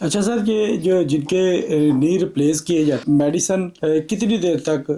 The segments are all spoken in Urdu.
اچھا سر، یہ جو جن کے نی ریپلیس کیے جاتے میڈیسن کتنی دیر تک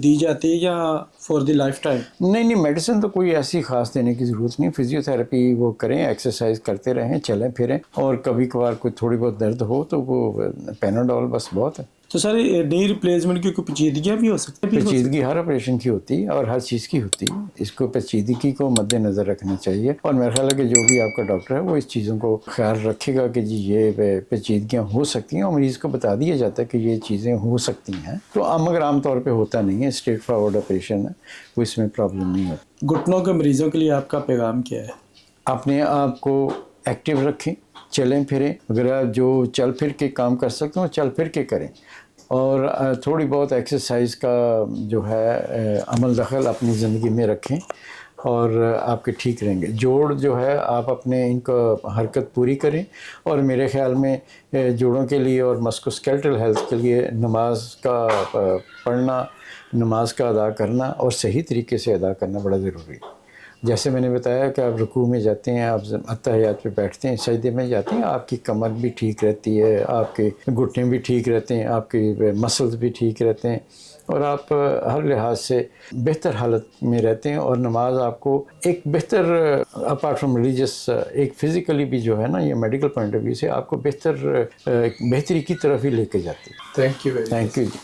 دی جاتی ہے یا فار دی لائف ٹائم؟ نہیں، میڈیسن تو کوئی ایسی خاص دینے کی ضرورت نہیں. فزیو تھراپی وہ کریں، ایکسرسائز کرتے رہیں، چلیں پھریں، اور کبھی کبھار کوئی تھوڑی بہت درد ہو تو وہ پیناڈول بس بہت ہے. تو سر نی ریپلیسمنٹ کی کوئی پیچیدگیاں بھی ہو سکتی ہیں؟ پیچیدگی ہر آپریشن کی ہوتی ہے اور ہر چیز کی ہوتی ہے. اس کو پیچیدگی کو مد نظر رکھنا چاہیے، اور میرا خیال ہے کہ جو بھی آپ کا ڈاکٹر ہے وہ اس چیزوں کو خیال رکھے گا کہ جی یہ پیچیدگیاں ہو سکتی ہیں، اور مریض کو بتا دیا جاتا ہے کہ یہ چیزیں ہو سکتی ہیں. تو مگر عام طور پہ ہوتا نہیں ہے، اسٹریٹ فارورڈ آپریشن ہے، کوئی اس میں پرابلم نہیں ہوتی. گھٹنوں کے مریضوں کے لیے آپ کا پیغام کیا ہے؟ اپنے آپ کو ایکٹیو رکھیں، چلیں پھریں، اگر آپ جو چل پھر کے کام کر سکتے ہوں چل پھر کے کریں، اور تھوڑی بہت ایکسرسائز کا جو ہے عمل دخل اپنی زندگی میں رکھیں، اور آپ کے ٹھیک رہیں گے. جوڑ جو ہے آپ اپنے ان کا حرکت پوری کریں، اور میرے خیال میں جوڑوں کے لیے اور مسکوسکیلٹل ہیلتھ کے لیے نماز کا پڑھنا، نماز کا ادا کرنا اور صحیح طریقے سے ادا کرنا بڑا ضروری ہے. جیسے میں نے بتایا کہ آپ رکوع میں جاتے ہیں، آپ اتحیات پہ بیٹھتے ہیں، سجدے میں جاتے ہیں، آپ کی کمر بھی ٹھیک رہتی ہے، آپ کے گھٹنے بھی ٹھیک رہتے ہیں، آپ کے مسلز بھی ٹھیک رہتے ہیں، اور آپ ہر لحاظ سے بہتر حالت میں رہتے ہیں. اور نماز آپ کو ایک بہتر اپارٹ فرام ریلیجس، ایک فزیکلی بھی جو ہے نا، یہ میڈیکل پوائنٹ آف ویو سے آپ کو بہتری کی طرف ہی لے کے جاتی ہے. Thank you very much. Thank you.